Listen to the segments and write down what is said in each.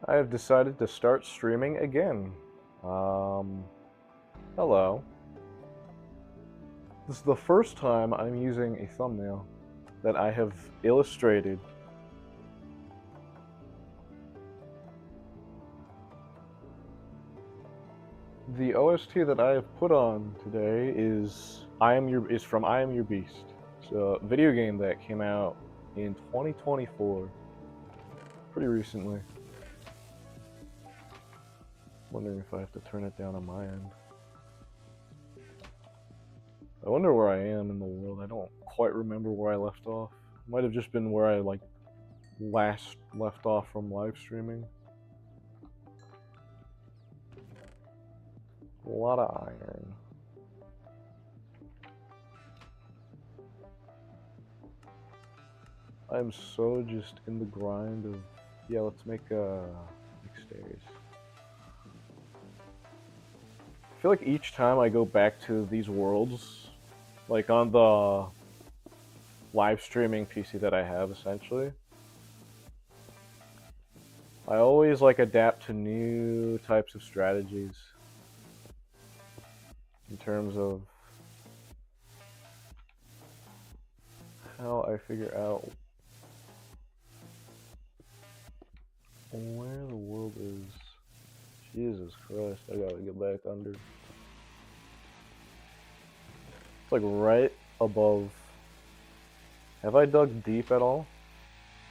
I have decided to start streaming again. Um, Hello. This is the first time I'm using a thumbnail that I have illustrated. The OST that I have put on today is from I Am Your Beast. It's a video game that came out in 2024, pretty recently. Wondering if I have to turn it down on my end. I wonder where I am in the world. I don't quite remember where I left off. It might have just been where I last left off from live streaming. A lot of iron. I'm so just in the grind of, yeah, let's make stairs. I feel like each time I go back to these worlds, like on the live streaming PC that I have essentially, I always adapt to new types of strategies in terms of how I figure out where the world is. Jesus Christ, I gotta get back under. It's like right above. Have I dug deep at all?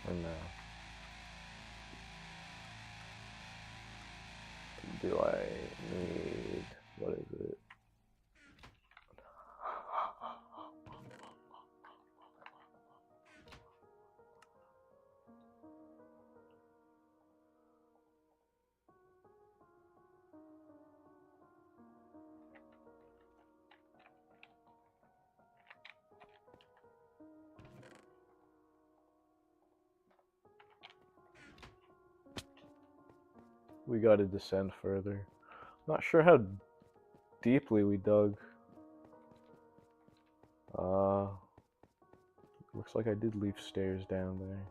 Or no? Do I need, what is it? We gotta descend further. Not sure how deeply we dug. Looks like I did leave stairs down there.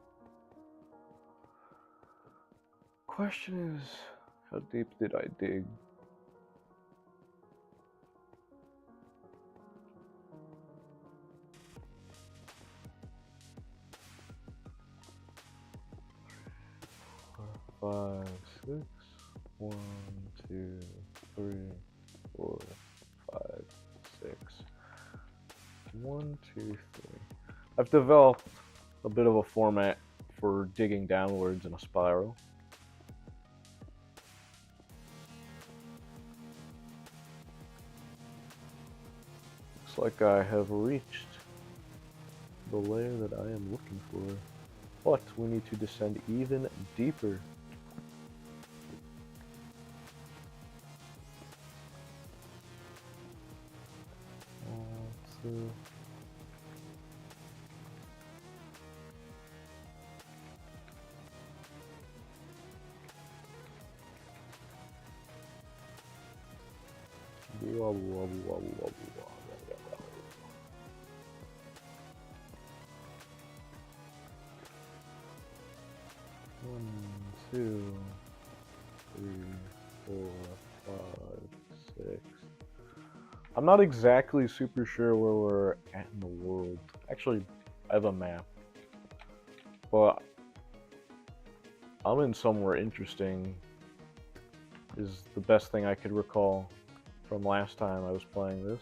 Question is, how deep did I dig? Four, 5, 6. 1, 2, 3, 4, 5, 6. 1, 2, 3. I've developed a bit of a format for digging downwards in a spiral. Looks like I have reached the layer that I am looking for, but we need to descend even deeper. One, 2, 3, 4, 5, 6. I'm not exactly super sure where we're at in the world. Actually, I have a map, but I'm in somewhere interesting. Is the best thing I could recall from last time I was playing this.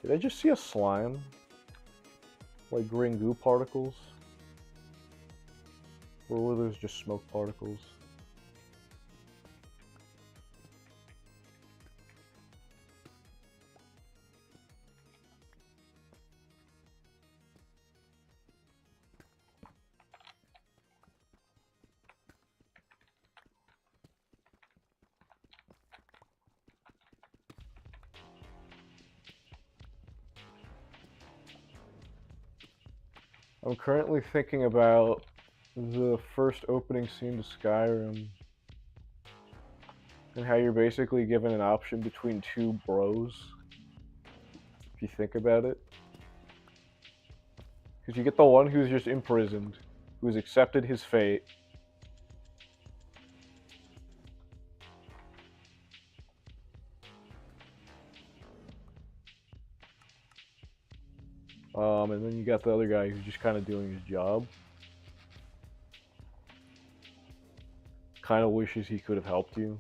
Did I just see a slime? Like green goo particles? Or were those just smoke particles? I'm currently thinking about the first opening scene to Skyrim and how you're basically given an option between two bros, if you think about it. Because you get the one who's just imprisoned, who's accepted his fate, And then you got the other guy who's just kind of doing his job. Kind of wishes he could have helped you.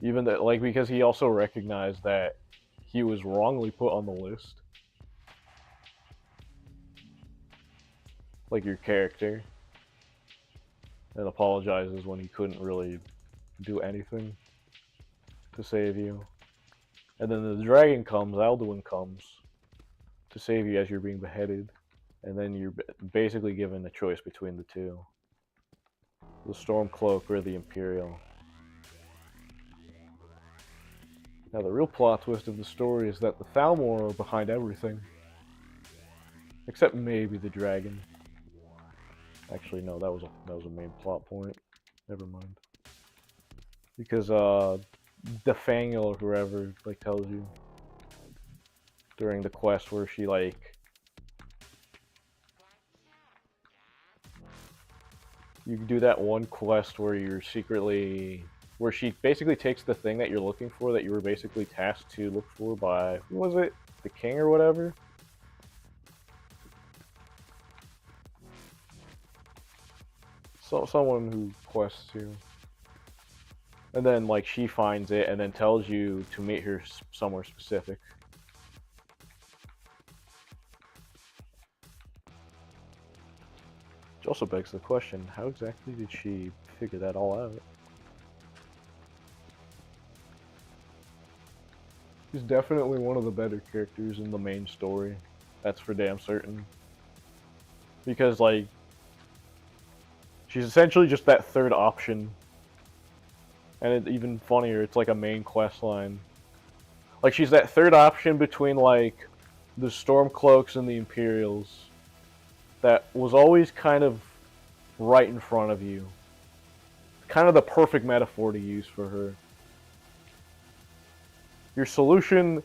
Even that, like, because he also recognized that he was wrongly put on the list. Like your character. And apologizes when he couldn't really do anything to save you. And then the dragon comes, Alduin comes, to save you as you're being beheaded. And then you're basically given a choice between the two. The Stormcloak or the Imperial. Now the real plot twist of the story is that the Thalmor are behind everything. Except maybe the dragon. Actually, no, that was a main plot point. Never mind. Because Defangel or whoever like tells you during the quest where she like you do that one quest where you're secretly where she basically takes the thing that you're looking for that you were basically tasked to look for by who was it? The king or whatever? So someone who quests you. And then like she finds it and then tells you to meet her somewhere specific. Which also begs the question, how exactly did she figure that all out? She's definitely one of the better characters in the main story. That's for damn certain. Because, like, she's essentially just that third option. And it's even funnier, it's like a main quest line. Like, she's that third option between, like, the Stormcloaks and the Imperials. That was always kind of right in front of you. Kind of the perfect metaphor to use for her. Your solution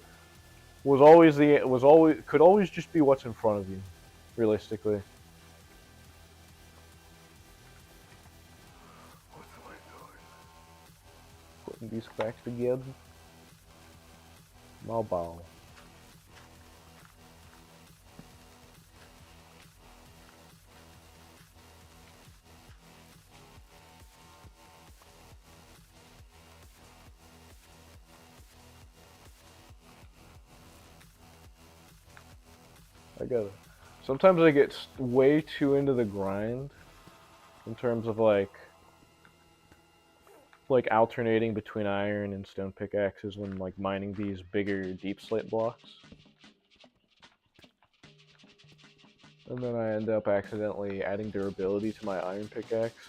could always just be what's in front of you, realistically. What am I doing? Putting these cracks together. Mobile. Sometimes I get way too into the grind in terms of like alternating between iron and stone pickaxes when like mining these bigger deep slate blocks. And then I end up accidentally adding durability to my iron pickaxe.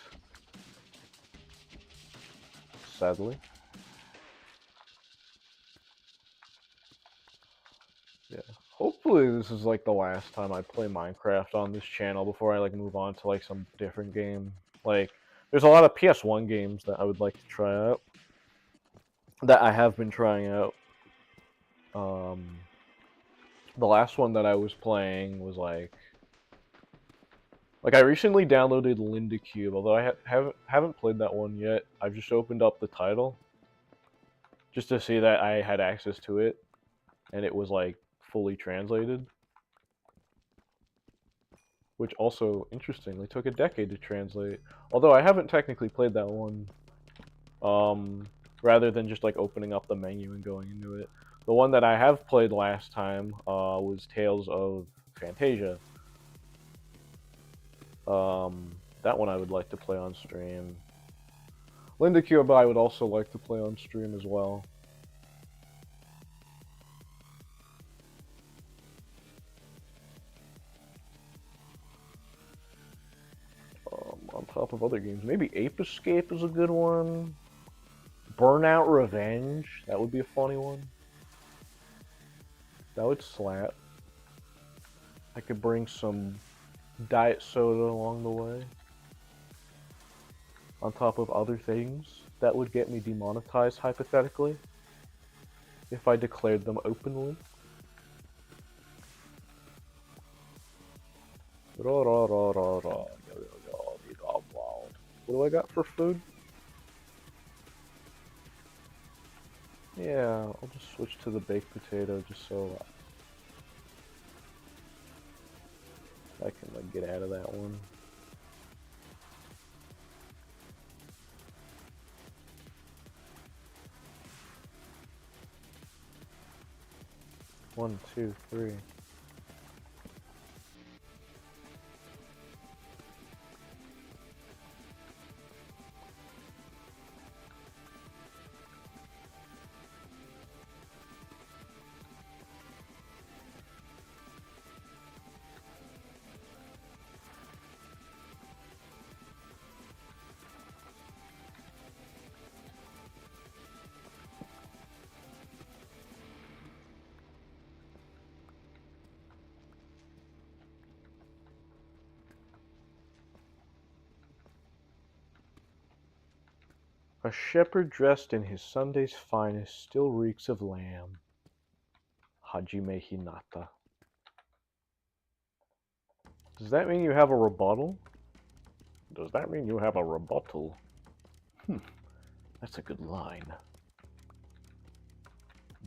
Sadly. Yeah. Hopefully this is like the last time I play Minecraft on this channel before I like move on to like some different game. Like, there's a lot of PS1 games that I would like to try out. That I have been trying out. The last one that I was playing was like I recently downloaded Linda Cube, although I haven't played that one yet. I've just opened up the title just to see that I had access to it, and it was like fully translated. Which also, interestingly, took a decade to translate. Although I haven't technically played that one, rather than just like opening up the menu and going into it. The one that I have played last time was Tales of Fantasia. That one I would like to play on stream. Linda Cube I would also like to play on stream as well. On top of other games, maybe Ape Escape is a good one. Burnout Revenge, that would be a funny one. That would slap. I could bring some diet soda along the way. On top of other things that would get me demonetized, hypothetically, if I declared them openly. What do I got for food? Yeah, I'll just switch to the baked potato just so I can like get out of that one. One, two, three. A shepherd dressed in his Sunday's finest still reeks of lamb. Hajime Hinata. Does that mean you have a rebuttal? Does that mean you have a rebuttal? That's a good line.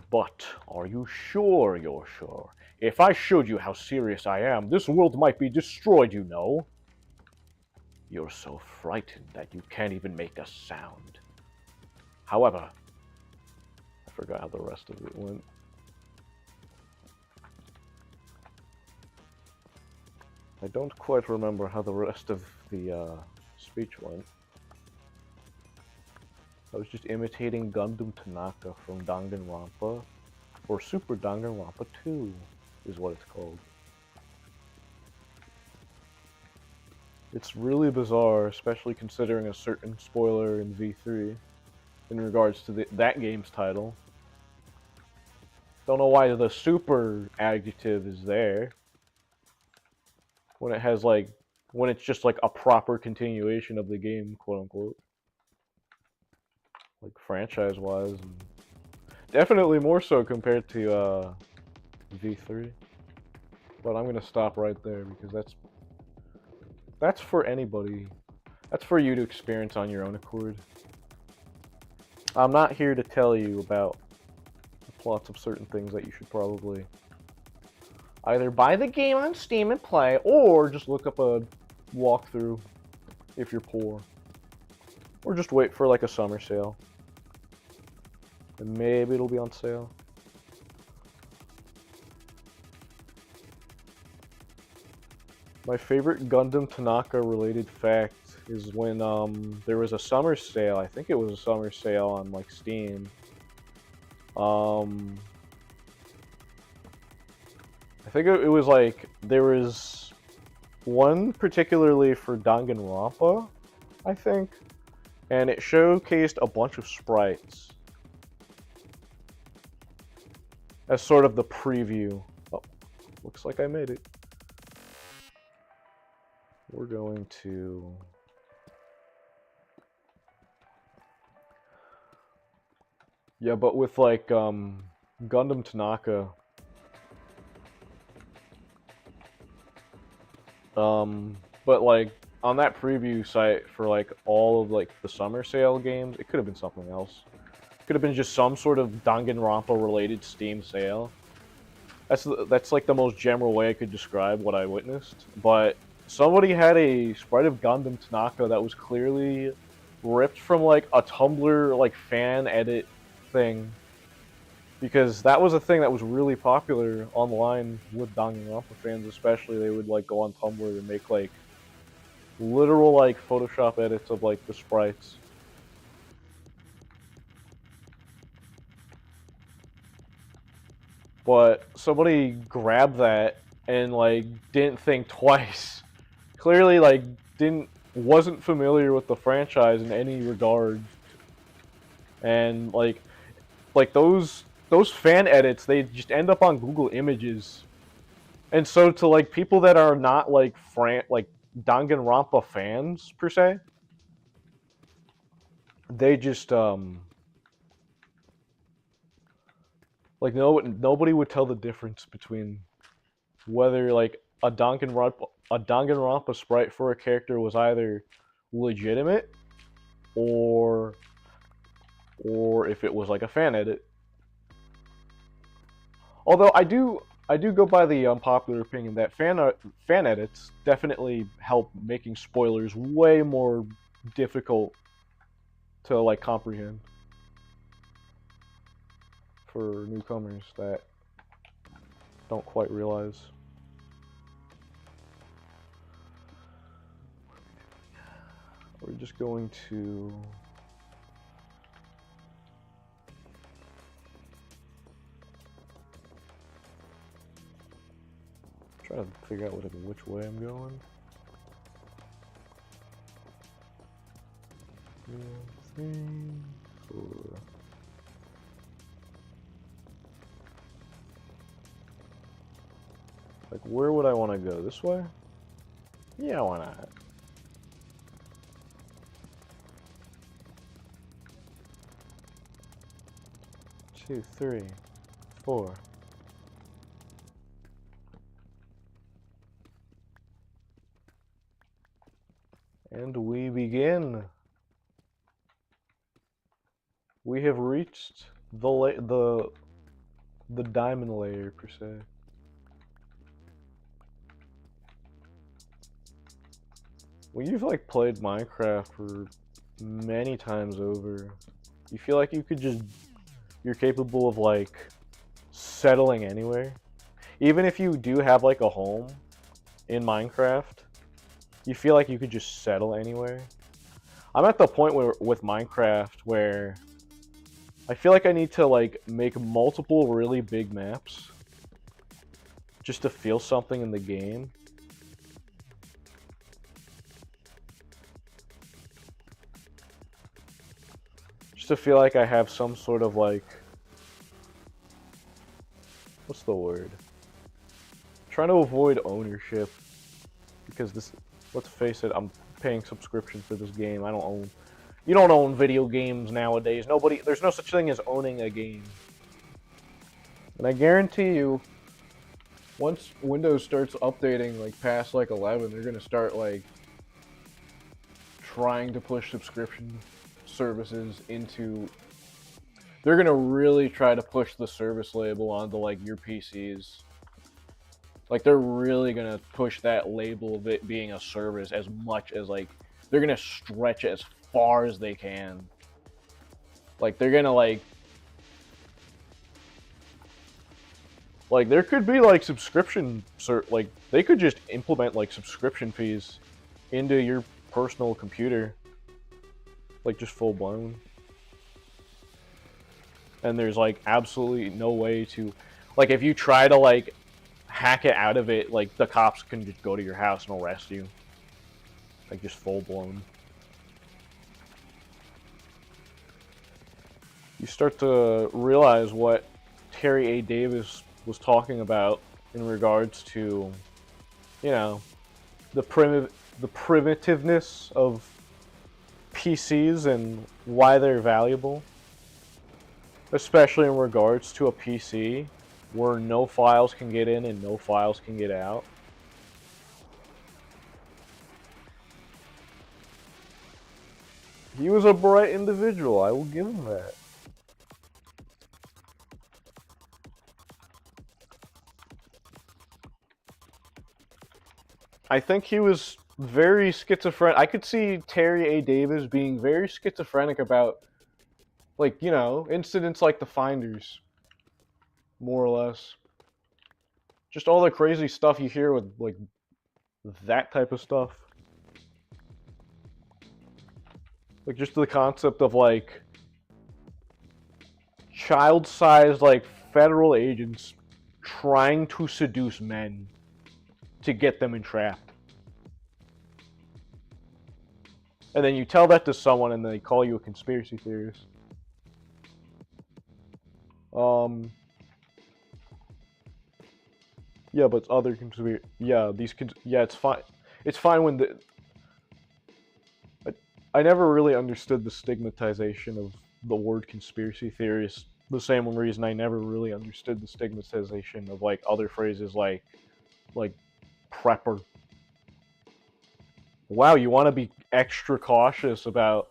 But are you sure you're sure? If I showed you how serious I am, this world might be destroyed, you know. You're so frightened that you can't even make a sound. However, I forgot how the rest of it went. I don't quite remember how the rest of the speech went. I was just imitating Gundam Tanaka from Danganronpa, or Super Danganronpa 2 is what it's called. It's really bizarre, especially considering a certain spoiler in V3 in regards to that game's title. Don't know why the super adjective is there when it has like, when it's just like a proper continuation of the game, quote unquote. Like franchise-wise, and definitely more so compared to V3. But I'm gonna stop right there because that's for anybody. That's for you to experience on your own accord. I'm not here to tell you about the plots of certain things that you should probably either buy the game on Steam and play, or just look up a walkthrough if you're poor. Or just wait for like a summer sale. And maybe it'll be on sale. My favorite Gundam Tanaka related fact is when there was a summer sale. I think it was a summer sale on like Steam. I think it was like there was one particularly for Danganronpa, I think, and it showcased a bunch of sprites as sort of the preview. Oh, looks like I made it. We're going to... Yeah, but with like Gundam Tanaka, but like on that preview site for like all of like the summer sale games, it could have been something else. It could have been just some sort of Danganronpa related Steam sale. That's like the most general way I could describe what I witnessed. But somebody had a sprite of Gundam Tanaka that was clearly ripped from like a Tumblr like fan edit thing, because that was a thing that was really popular online with Danganronpa fans, especially. They would like go on Tumblr and make like literal like Photoshop edits of like the sprites. But somebody grabbed that and like didn't think twice. Clearly like wasn't familiar with the franchise in any regard. And like those fan edits, they just end up on Google Images. And so to like people that are not like Danganronpa fans per se, they just like nobody would tell the difference between whether like a Danganronpa sprite for a character was either legitimate or if it was like a fan edit. Although I do I do go by the unpopular opinion that fan edits definitely help making spoilers way more difficult to like comprehend for newcomers that don't quite realize. We're just going to try to figure out which way I'm going. Three, four. Like, where would I want to go? This way? Yeah, why not? Two, three, four. And we begin. We have reached the diamond layer per se. When you've like played Minecraft for many times over, you feel like you're capable of like settling anywhere. Even if you do have like a home in Minecraft, you feel like you could just settle anywhere. I'm at the point with Minecraft where I feel like I need to like make multiple really big maps just to feel something in the game. Just to feel like I have some sort of like, what's the word? I'm trying to avoid ownership because this, let's face it, I'm paying subscription for this game. You don't own video games nowadays. There's no such thing as owning a game. And I guarantee you, once Windows starts updating like past like 11, they're gonna start like trying to push subscription services into. They're gonna really try to push the service label onto like your PCs. Like they're really gonna push that label of it being a service as much as like they're gonna stretch it as far as they can. Like they're gonna like there could be like like they could just implement like subscription fees into your personal computer, like just full blown. And there's like absolutely no way to, like if you try to like hack it out of it, like the cops can just go to your house and arrest you. Like just full blown. You start to realize what Terry A. Davis was talking about in regards to, you know, the primitiveness of PCs and why they're valuable. Especially in regards to a PC where no files can get in and no files can get out. He was a bright individual, I will give him that. I think he was very schizophrenic. I could see Terry A. Davis being very schizophrenic about, like, you know, incidents like the Finders. More or less. Just all the crazy stuff you hear with, like, that type of stuff. Like, just the concept of, like, child-sized, like, federal agents trying to seduce men to get them entrapped. And then you tell that to someone and they call you a conspiracy theorist. Yeah, but other conspiracy. Yeah, yeah, it's fine. It's fine when I never really understood the stigmatization of the word conspiracy theorist. The same reason I never really understood the stigmatization of like other phrases like prepper. Wow, you want to be extra cautious about,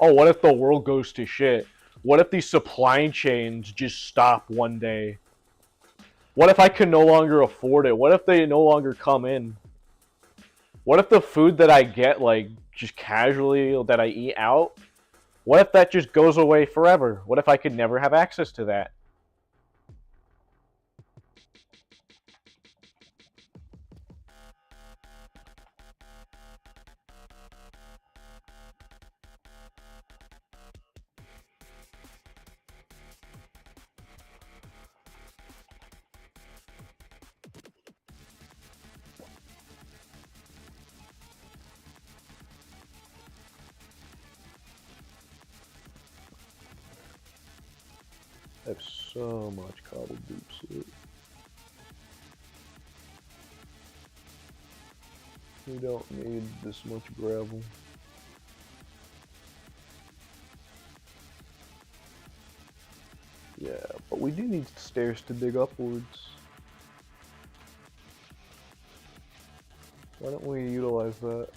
oh, what if the world goes to shit? What if these supply chains just stop one day? What if I can no longer afford it? What if they no longer come in? What if the food that I get, like, just casually, that I eat out, what if that just goes away forever? What if I could never have access to that? I have so much cobbled deep soup. We don't need this much gravel. Yeah, but we do need stairs to dig upwards. Why don't we utilize that?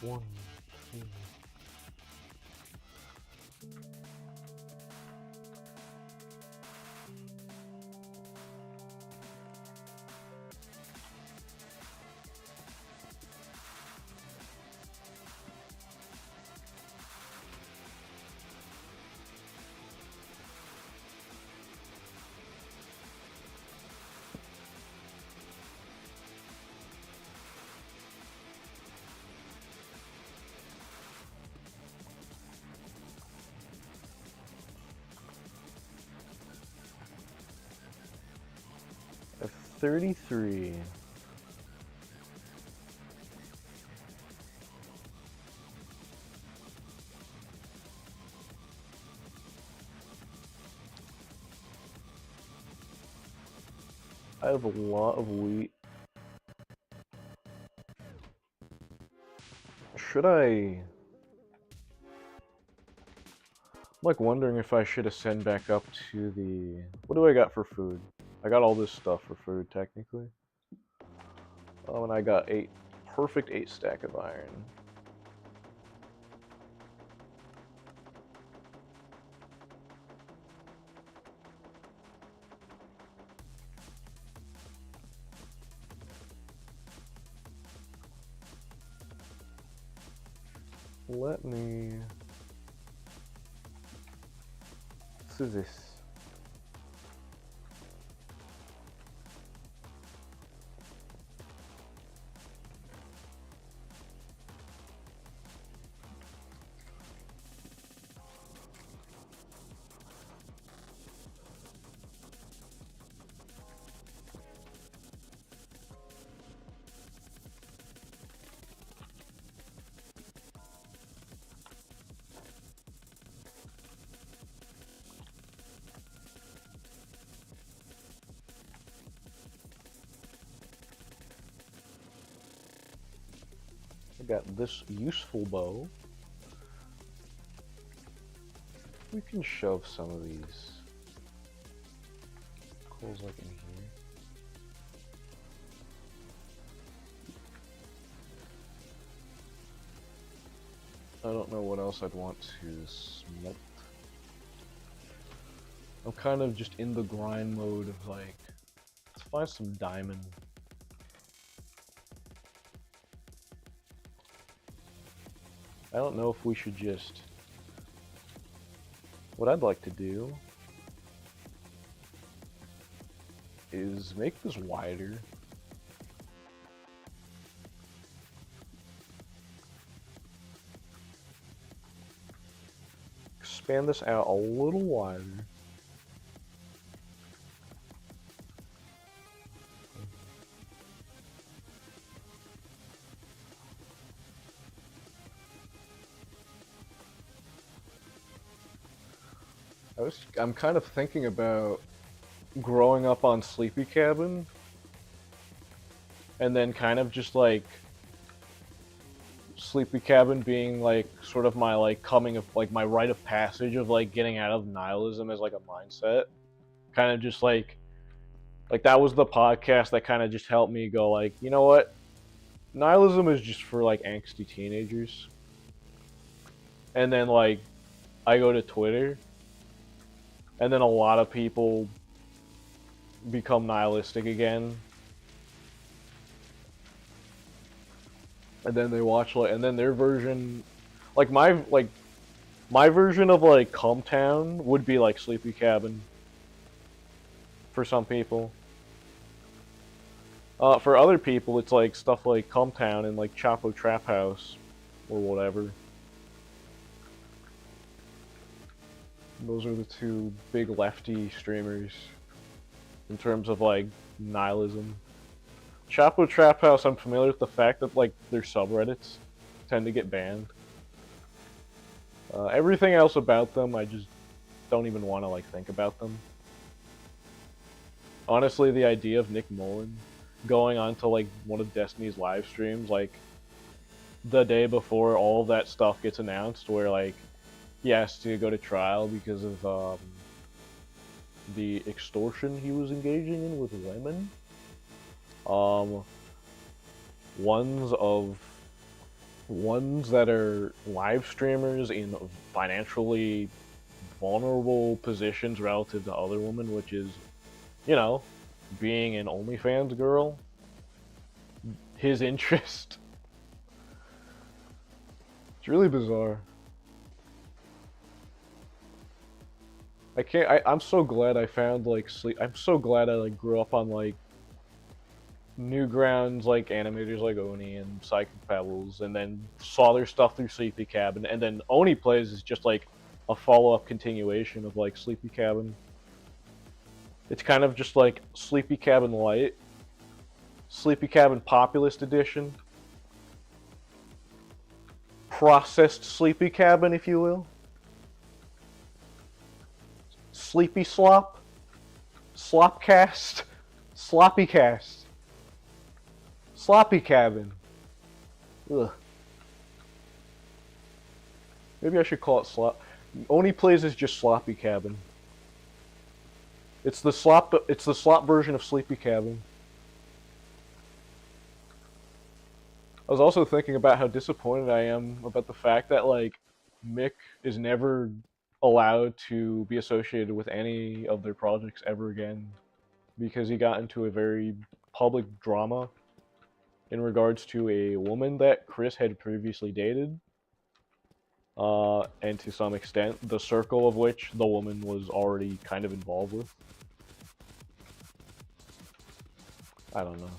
One, two. I have 33. I have a lot of wheat. Should I... I'm like wondering if I should ascend back up to the... What do I got for food? I got all this stuff for food, technically. Oh, and I got perfect 8 stack of iron. Let me... This is this. I got this useful bow. We can shove some of these coals like in here. I don't know what else I'd want to smelt. I'm kind of just in the grind mode of like, let's find some diamond. I don't know if we should just... What I'd like to do is make this wider. Expand this out a little wider. I'm kind of thinking about growing up on Sleepy Cabin and then kind of just like Sleepy Cabin being like sort of my like coming of like my rite of passage of like getting out of nihilism as like a mindset. kind of just like that was the podcast that kind of just helped me go like, you know what? Nihilism is just for like angsty teenagers. And then like I go to Twitter and then a lot of people become nihilistic again. And then they watch like and then their version like my version of like Come Town would be like Sleepy Cabin for some people. For other people, it's like stuff like Come Town and like Chapo Trap House or whatever. Those are the two big lefty streamers in terms of like nihilism. Chapo Trap House, I'm familiar with the fact that like their subreddits tend to get banned. Everything else about them, I just don't even want to like think about them. Honestly, the idea of Nick Mullen going on to like one of Destiny's live streams like the day before all of that stuff gets announced, where like he has to go to trial because of the extortion he was engaging in with women. Ones that are live streamers in financially vulnerable positions relative to other women, which is, you know, being an OnlyFans girl. His interest. It's really bizarre. I'm so glad I found like I'm so glad I like grew up on like Newgrounds, like animators like Oni and Psychic Pebbles, and then saw their stuff through Sleepy Cabin, and then Oni Plays is just like a follow-up continuation of like Sleepy Cabin. It's kind of just like Sleepy Cabin Light, Sleepy Cabin Populist Edition, processed Sleepy Cabin, if you will. Sleepy Slop, Slopcast, Sloppycast. Sloppy Cabin. Ugh. Maybe I should call it Slop. Oni Plays is just Sloppy Cabin. It's the slop version of Sleepy Cabin. I was also thinking about how disappointed I am about the fact that like Mick is never allowed to be associated with any of their projects ever again because he got into a very public drama in regards to a woman that Chris had previously dated, and to some extent, the circle of which the woman was already kind of involved with. I don't know.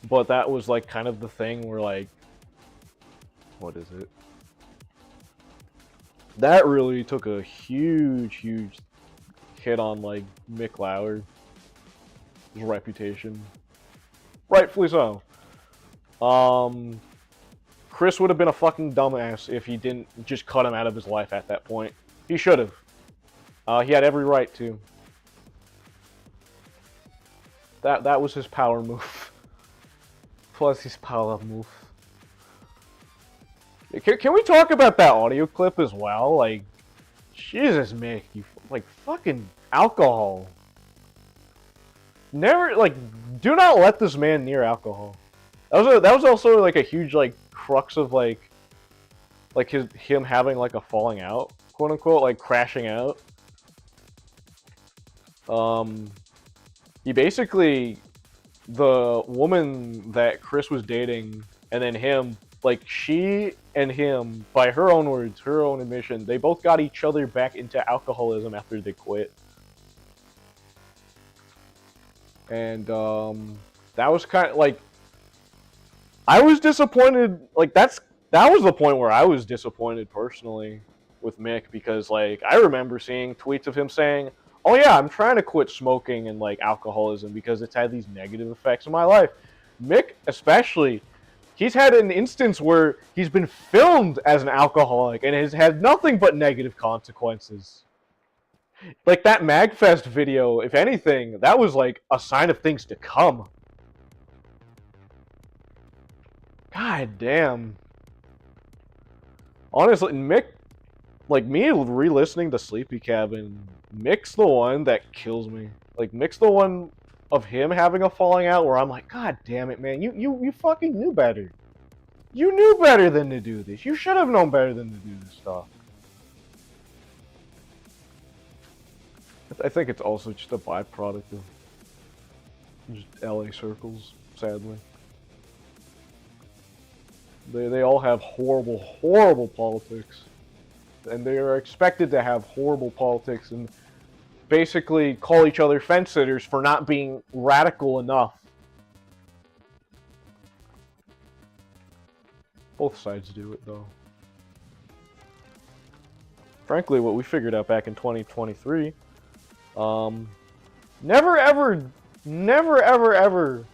But that was like kind of the thing where like, what is it? That really took a huge hit on like Mick Lauer. His reputation. Rightfully so. Chris would have been a fucking dumbass if he didn't just cut him out of his life at that point. He should have. He had every right to. That was his power move. Plus his power move. Can we talk about that audio clip as well? Like, Jesus, Mick, you like fucking alcohol. Never, like, do not let this man near alcohol. That was also like a huge like crux of like him having like a falling out, quote unquote, like crashing out. He basically, the woman that Chris was dating, and then him, like she and him, by her own words, her own admission, they both got each other back into alcoholism after they quit. And that was kind of like, I was disappointed. Like that was the point where I was disappointed personally with Mick, because like I remember seeing tweets of him saying, "Oh yeah, I'm trying to quit smoking and like alcoholism because it's had these negative effects in my life." Mick especially, he's had an instance where he's been filmed as an alcoholic and has had nothing but negative consequences. Like that MagFest video, if anything, that was like a sign of things to come. God damn. Honestly, Mick like me re-listening to Sleepy Cabin, Mick's the one that kills me. Like Mick's the one of him having a falling out where I'm like, God damn it, man, you fucking knew better. You knew better than to do this. You should have known better than to do this stuff. I think it's also just a byproduct of just LA circles, sadly. They all have horrible, horrible politics. And they are expected to have horrible politics and basically call each other fence sitters for not being radical enough. Both sides do it, though. Frankly, what we figured out back in 2023, never ever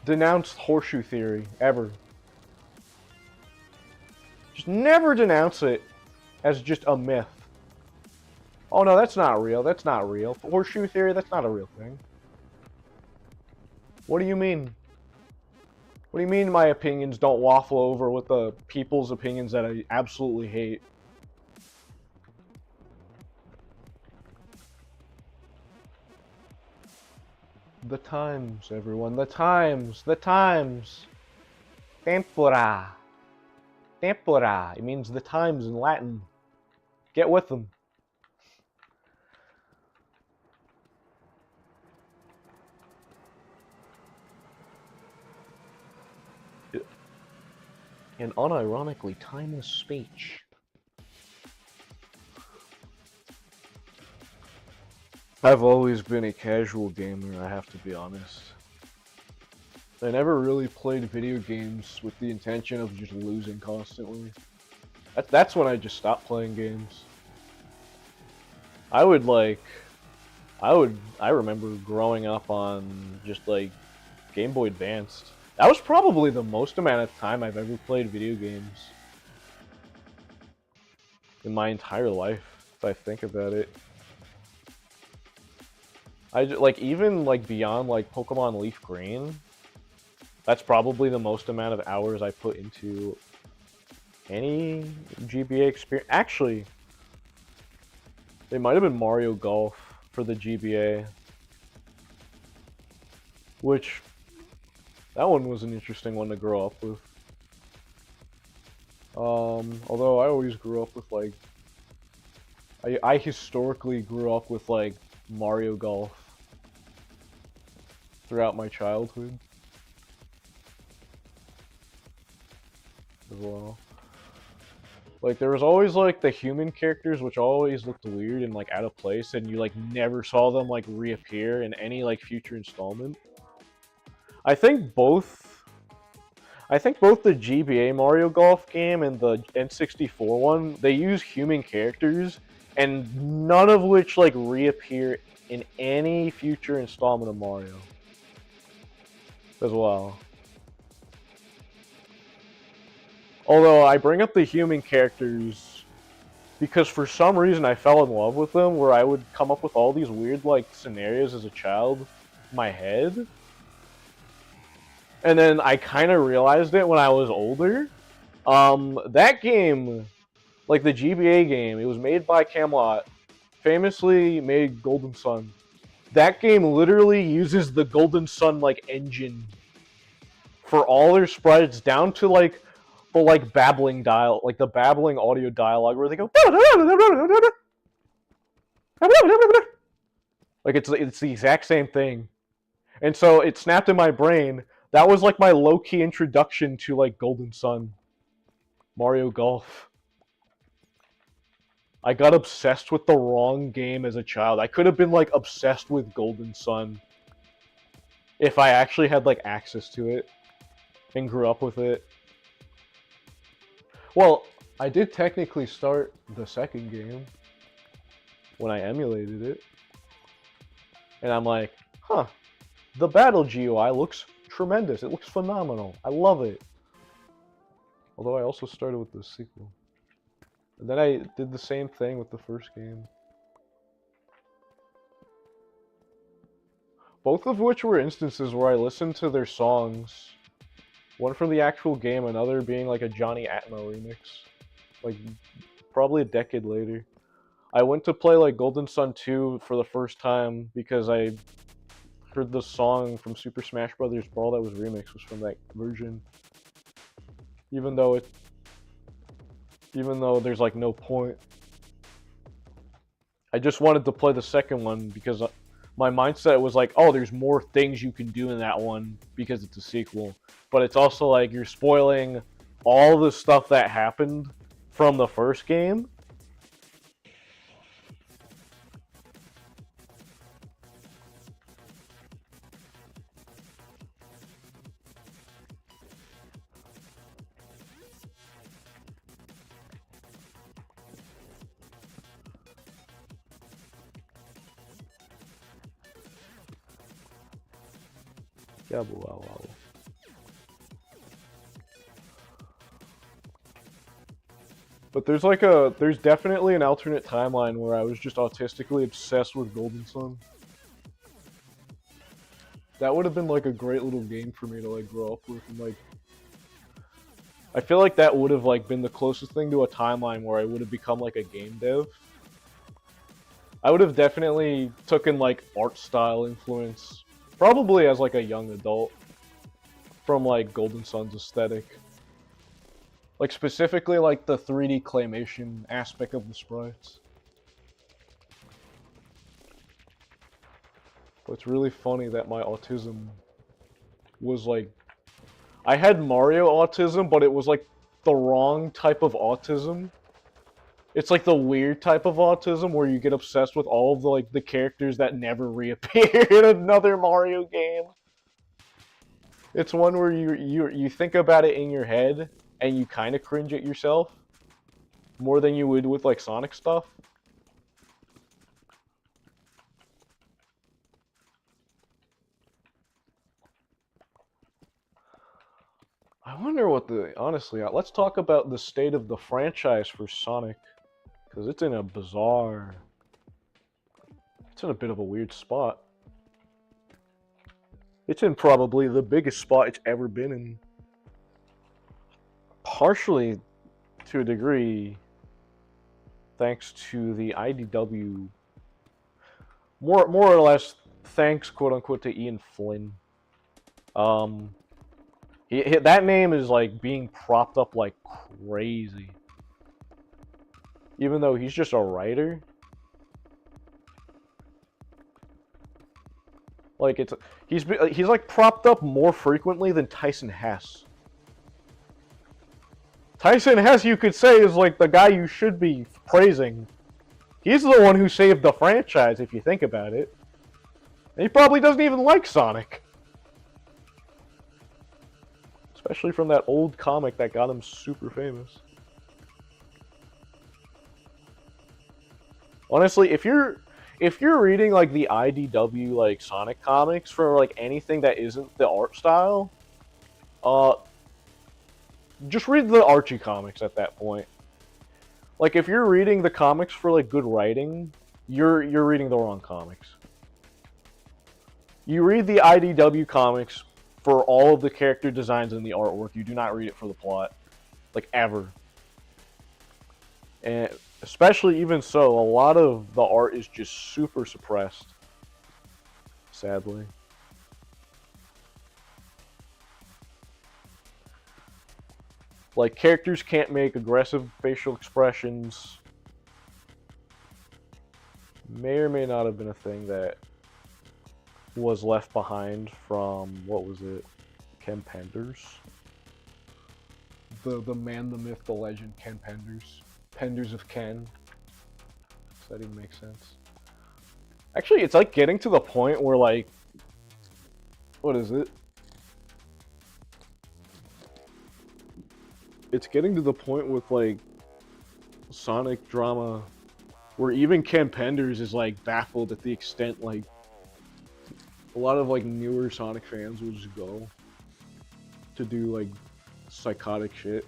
denounced horseshoe theory, ever. Just never denounce it as just a myth. Oh no, that's not real, that's not real. Horseshoe theory, that's not a real thing. What do you mean? What do you mean my opinions don't waffle over with the people's opinions that I absolutely hate? The times, everyone. The times. The times. Tempora. Tempora. It means the times in Latin. Get with them. An unironically timeless speech. I've always been a casual gamer, I have to be honest. I never really played video games with the intention of just losing constantly. That's when I just stopped playing games. I remember growing up on just like Game Boy Advanced. That was probably the most amount of time I've ever played video games in my entire life, if I think about it. Even beyond like Pokemon Leaf Green, that's probably the most amount of hours I put into any GBA experience. Actually, it might have been Mario Golf for the GBA, which that one was an interesting one to grow up with. Although I always grew up with like, I historically grew up with like Mario Golf throughout my childhood as well. Like there was always like the human characters which always looked weird and like out of place, and you like never saw them like reappear in any like future installment. I think both the GBA Mario Golf game and the N64 one, they use human characters, and none of which like reappear in any future installment of Mario as well. Although I bring up the human characters because for some reason I fell in love with them, where I would come up with all these weird like scenarios as a child in my head. And then I kind of realized it when I was older. That game, like the GBA game, it was made by Camelot, famously made Golden Sun. That game literally uses the Golden Sun like engine for all their sprites, down to like the like babbling the babbling audio dialogue where they go like it's the exact same thing. And so it snapped in my brain. That was like my low-key introduction to like Golden Sun, Mario Golf. I got obsessed with the wrong game as a child. I could have been like obsessed with Golden Sun if I actually had like access to it and grew up with it. Well, I did technically start the second game when I emulated it. And I'm like, huh, the battle GUI looks tremendous. It looks phenomenal. I love it. Although I also started with the sequel. And then I did the same thing with the first game. Both of which were instances where I listened to their songs. One from the actual game, another being like a Johnny Atmo remix. Like, probably a decade later. I went to play like Golden Sun 2 for the first time because I heard the song from Super Smash Bros. Brawl that was remixed was from that version. Even though there's like no point. I just wanted to play the second one because my mindset was like, oh, there's more things you can do in that one because it's a sequel. But it's also like you're spoiling all the stuff that happened from the first game. Wow. But there's definitely an alternate timeline where I was just autistically obsessed with Golden Sun. That would have been like a great little game for me to like grow up with, and like I feel like that would have like been the closest thing to a timeline where I would have become like a game dev. I would have definitely taken like art style influence, probably as like a young adult, from like Golden Sun's aesthetic. Like specifically like the 3D claymation aspect of the sprites. But it's really funny that my autism was like... I had Mario autism, but it was like the wrong type of autism. It's like the weird type of autism where you get obsessed with all of the like the characters that never reappear in another Mario game. It's one where you think about it in your head and you kind of cringe at yourself more than you would with like Sonic stuff. I wonder what honestly, let's talk about the state of the franchise for Sonic, because it's in a bit of a weird spot. It's in probably the biggest spot it's ever been in. Partially, to a degree, thanks to the IDW, more or less thanks, quote unquote, to Ian Flynn. That name is like being propped up like crazy. Even though he's just a writer. Like he's like propped up more frequently than Tyson Hesse. Tyson Hesse, you could say, is like the guy you should be praising. He's the one who saved the franchise, if you think about it. And he probably doesn't even like Sonic. Especially from that old comic that got him super famous. Honestly, if you're reading like the IDW like Sonic comics for like anything that isn't the art style, just read the Archie comics at that point. Like if you're reading the comics for like good writing, you're reading the wrong comics. You read the IDW comics for all of the character designs and the artwork. You do not read it for the plot. Like, ever. And especially even so, a lot of the art is just super suppressed. Sadly. Like, characters can't make aggressive facial expressions. May or may not have been a thing that was left behind from, what was it, Ken Penders? The man, the myth, the legend, Ken Penders. Penders of Ken. Does that even make sense? Actually, it's like getting to the point where like, what is it? It's getting to the point with like Sonic drama where even Ken Penders is like baffled at the extent like a lot of like newer Sonic fans will just go to do like psychotic shit.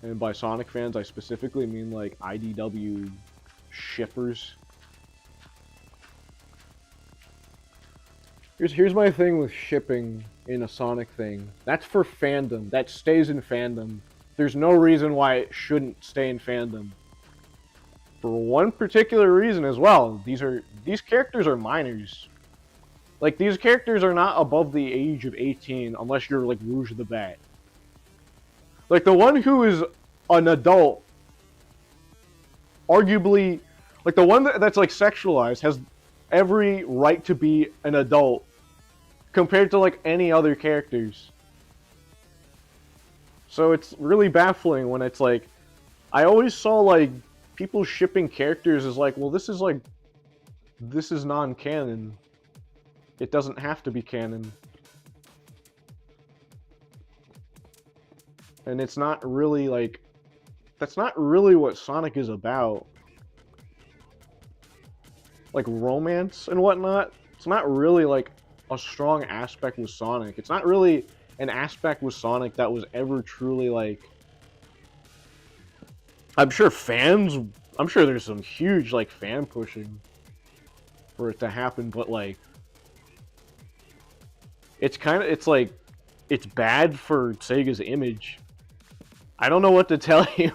And by Sonic fans, I specifically mean like IDW shippers. Here's my thing with shipping in a Sonic thing. That's for fandom. That stays in fandom. There's no reason why it shouldn't stay in fandom. For one particular reason as well. These characters are minors. Like, these characters are not above the age of 18 unless you're like Rouge the Bat. Like, the one who is an adult, arguably, like the one that's like sexualized has every right to be an adult compared to like any other characters. So it's really baffling when it's like, I always saw like people shipping characters as like, well, this is non-canon. It doesn't have to be canon. And it's not really like, that's not really what Sonic is about. Like romance and whatnot, it's not really like a strong aspect with Sonic. It's not really an aspect with Sonic that was ever truly like, I'm sure there's some huge like fan pushing for it to happen, but like it's like it's bad for Sega's image. I don't know what to tell you.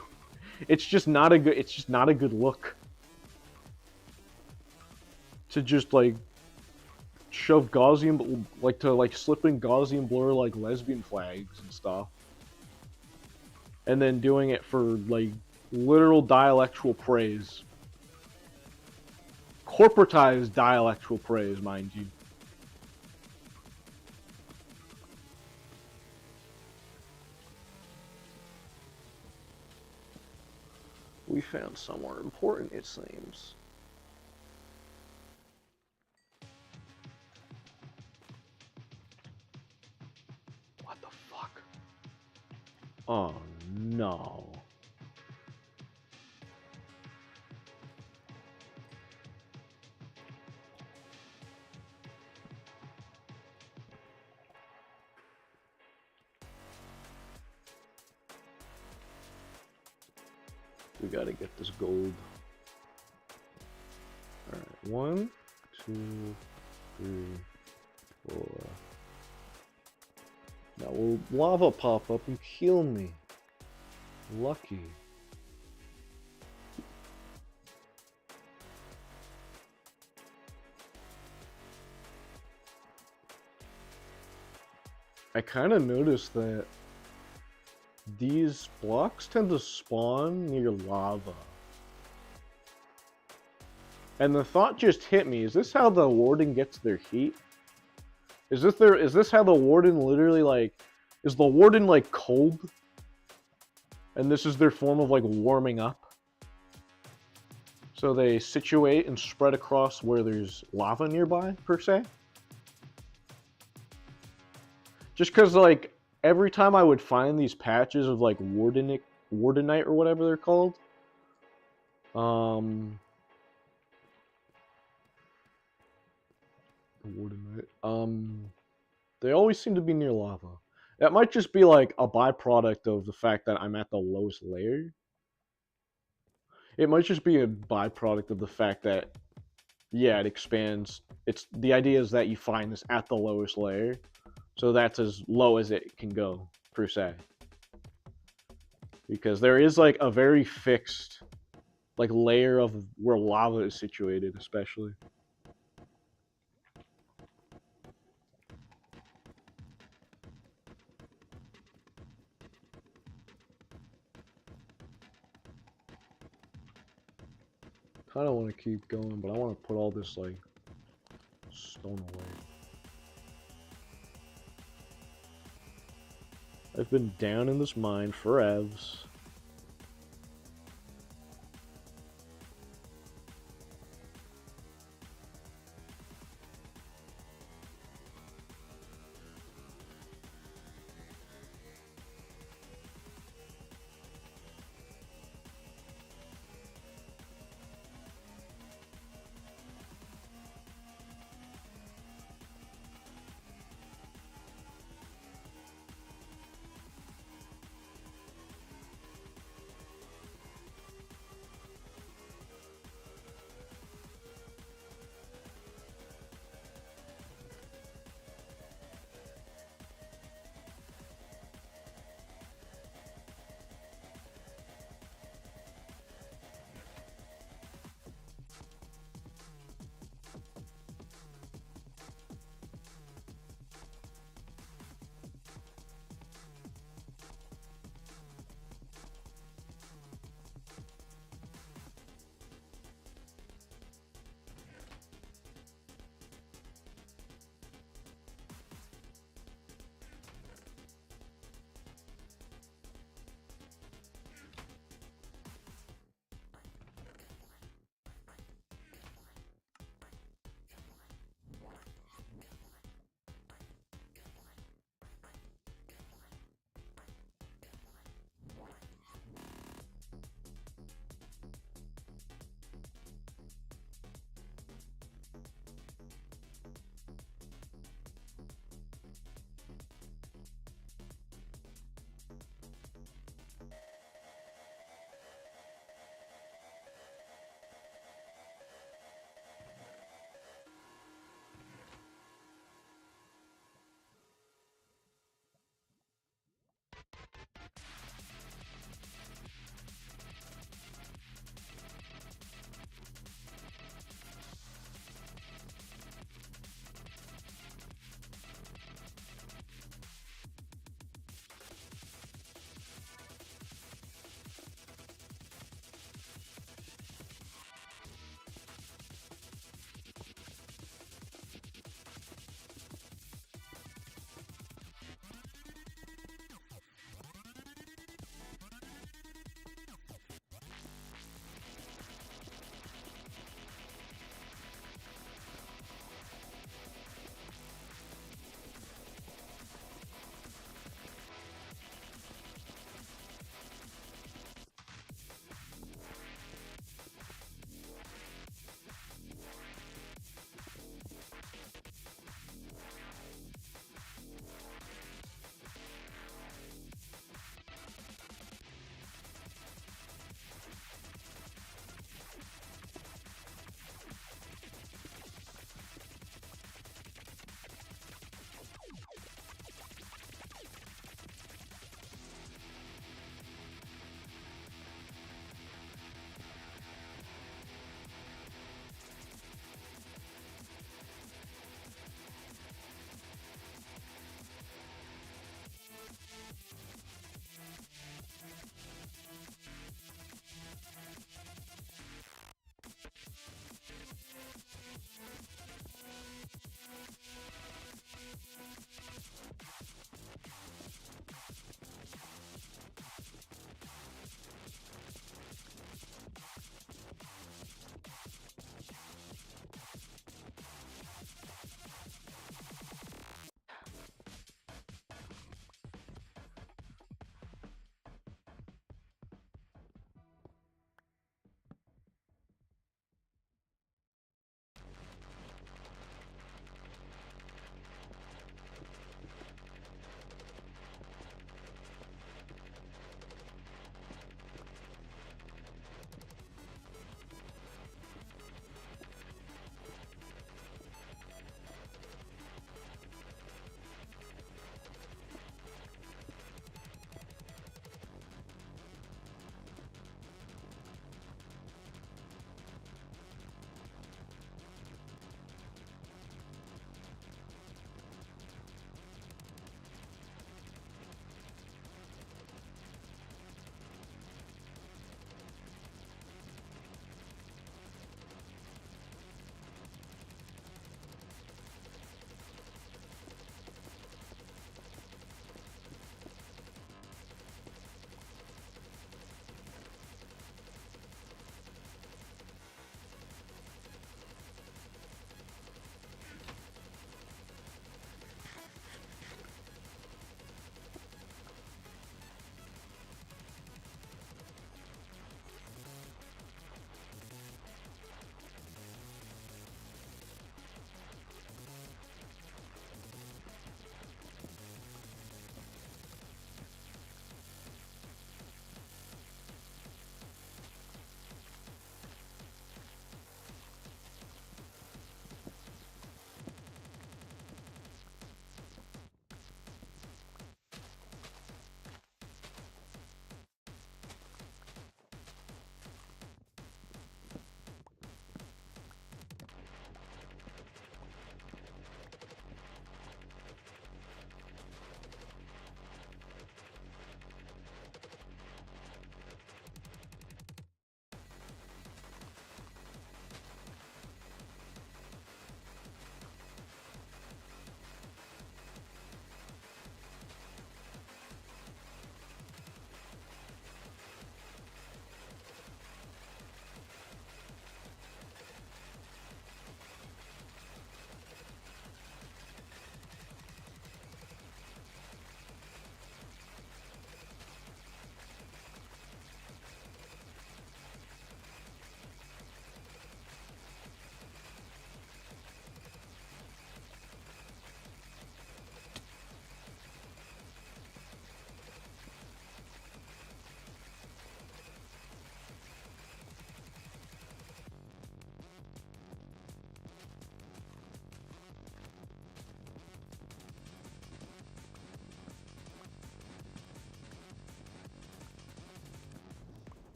It's just not a good look to just like shove Gaussian, like to like slip in Gaussian blur like lesbian flags and stuff, and then doing it for like literal dialectual praise, corporatized dialectual praise, mind you. We found somewhere important, it seems. What the fuck? Oh no. We gotta get this gold. Alright, 1, 2, 3, 4. Now will lava pop up and kill me? Lucky. I kind of noticed that these blocks tend to spawn near lava. And the thought just hit me, is this how the Warden gets their heat? Is this how the Warden literally like, is the Warden like cold? And this is their form of like warming up? So they situate and spread across where there's lava nearby, per se? Just cause like, every time I would find these patches of like Wardenite or whatever they're called, they always seem to be near lava. That might just be like a byproduct of the fact that I'm at the lowest layer. It might just be a byproduct of the fact that, yeah, it expands. The idea is that you find this at the lowest layer. So that's as low as it can go, per se. Because there is like a very fixed like layer of where lava is situated, especially. I don't want to keep going, but I want to put all this like stone away. I've been down in this mine for evs.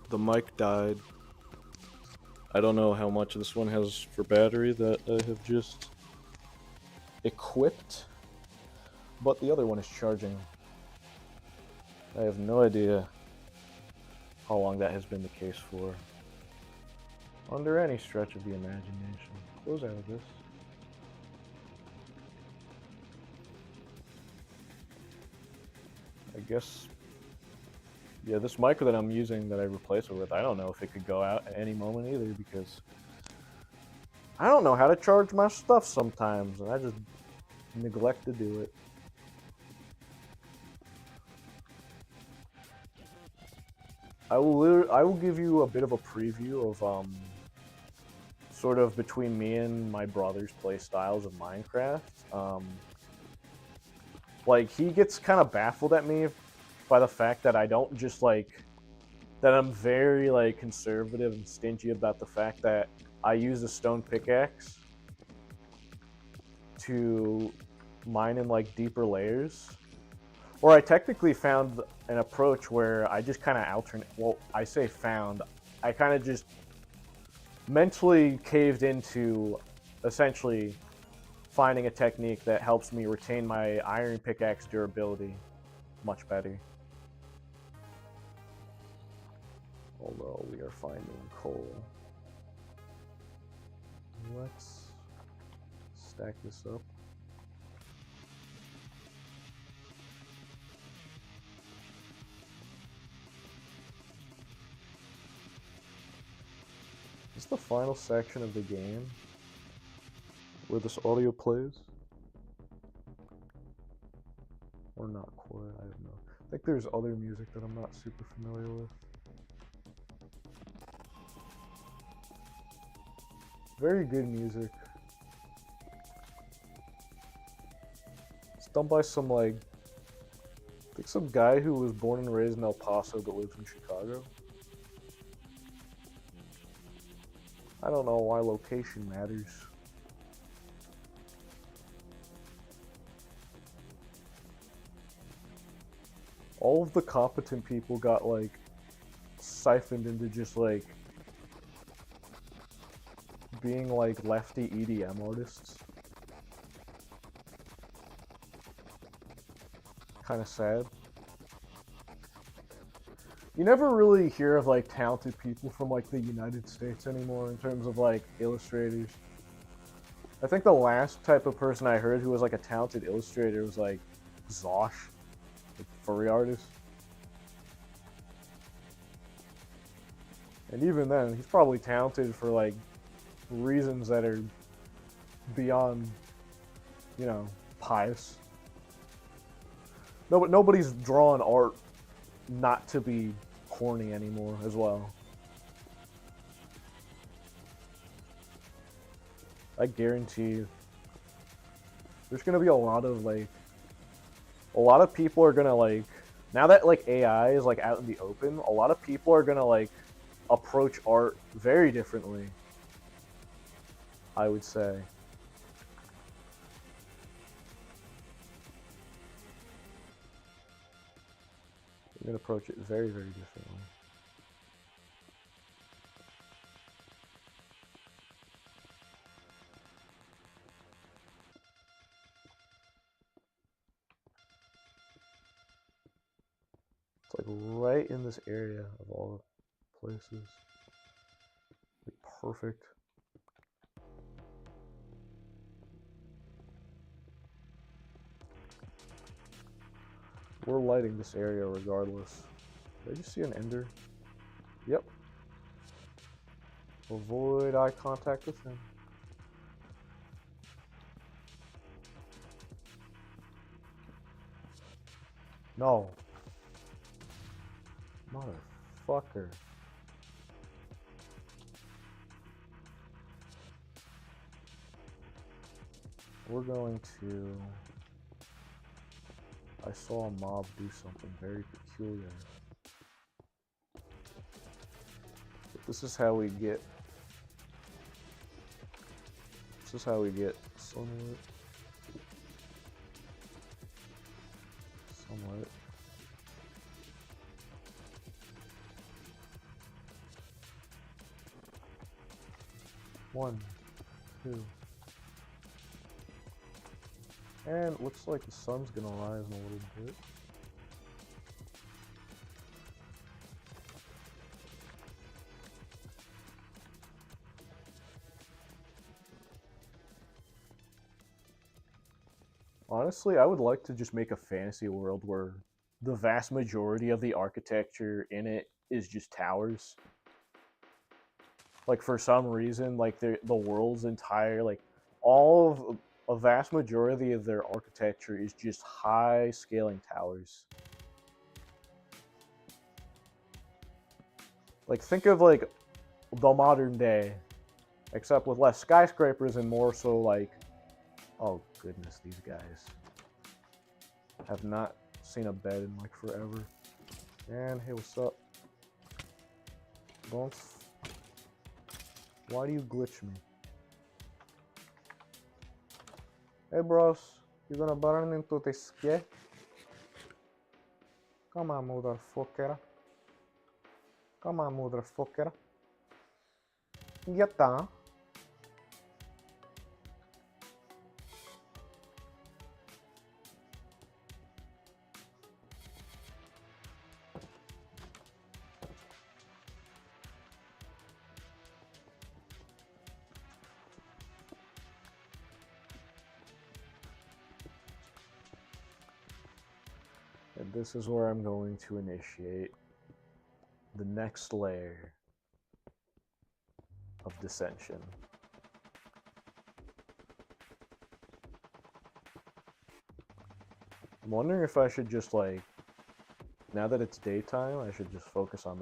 the mic died. I don't know how much this one has for battery that I have just equipped, but the other one is charging. I have no idea how long that has been the case for. Under any stretch of the imagination. Close out of this. I guess, yeah, this mic that I'm using that I replaced it with, I don't know if it could go out at any moment either, because I don't know how to charge my stuff sometimes, and I just neglect to do it. I will give you a bit of a preview of sort of between me and my brother's play styles of Minecraft. Like, he gets kind of baffled at me by the fact that I don't just like that I'm very like conservative and stingy about the fact that I use a stone pickaxe to mine in like deeper layers. Or I technically found an approach where I just kind of alternate. Well, I say found. I kind of just mentally caved into essentially finding a technique that helps me retain my iron pickaxe durability much better. Although we are finding coal. Let's stack this up. Is this the final section of the game where this audio plays? Or not quite, I don't know. I think there's other music that I'm not super familiar with. Very good music. It's done by some, like, I think some guy who was born and raised in El Paso but lives in Chicago. I don't know why location matters. All of the competent people got, like, siphoned into just, like, being, like, lefty EDM artists. Kind of sad. You never really hear of, like, talented people from, like, the United States anymore in terms of, like, illustrators. I think the last type of person I heard who was, like, a talented illustrator was, like, Zosh, the furry artist. And even then, he's probably talented for, like, reasons that are beyond, you know, pious. No, but nobody's drawing art not to be corny anymore as well. I guarantee you, there's gonna be a lot of people are gonna like, now that like AI is like out in the open, a lot of people are gonna like approach art very differently, I would say. You're gonna approach it very, very differently. It's like right in this area of all the places. Like perfect. We're lighting this area regardless. Did I just see an ender? Yep. Avoid eye contact with him. No. Motherfucker. We're going to... I saw a mob do something very peculiar. But this is how we get... This is how we get sunlit. Somewhat. 1, 2. And it looks like the sun's gonna rise in a little bit. Honestly, I would like to just make a fantasy world where the vast majority of the architecture in it is just towers. Like for some reason, like the world's entire like all of a vast majority of their architecture is just high scaling towers. Like think of like the modern day, except with less skyscrapers and more so like, oh goodness, these guys have not seen a bed in like forever. And hey, what's up? Don't. Why do you glitch me? Hey bros, you gonna burn into the sky? Come on, motherfucker. Come on, motherfucker. Get down. And this is where I'm going to initiate the next layer of dissension. I'm wondering if I should just like, now that it's daytime, I should just focus on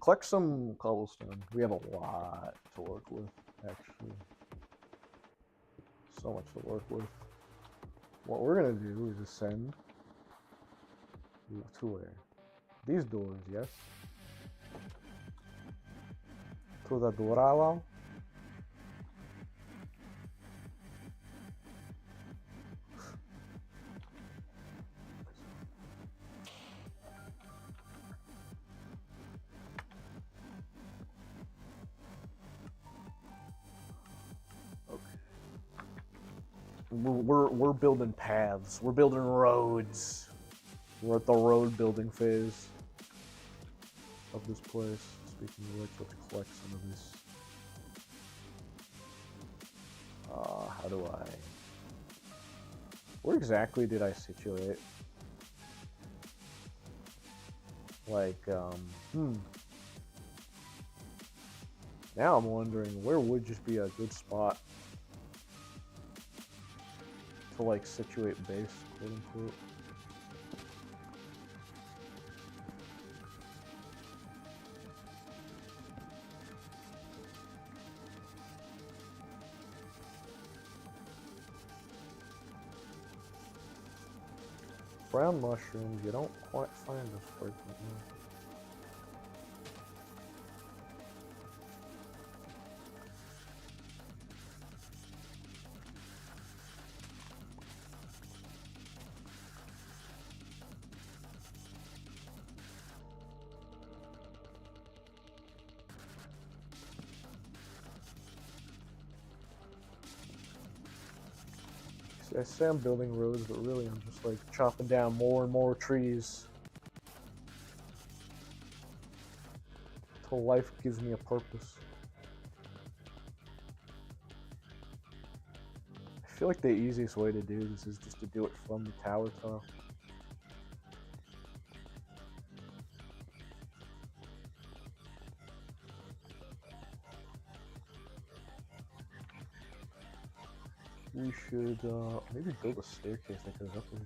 collect some cobblestone. We have a lot to work with, actually. So much to work with. What we're gonna do is ascend to where? These doors, yes? To the Doralo. We're building paths. We're building roads. We're at the road building phase of this place. Speaking of which, let's collect some of this. How do I? Where exactly did I situate? Like, Now I'm wondering where would just be a good spot to like situate base, quote unquote. Brown mushrooms, you don't quite find as frequently. I say I'm building roads, but really I'm just like chopping down more and more trees until life gives me a purpose. I feel like the easiest way to do this is just to do it from the tower top. We should maybe build a staircase that goes upwards.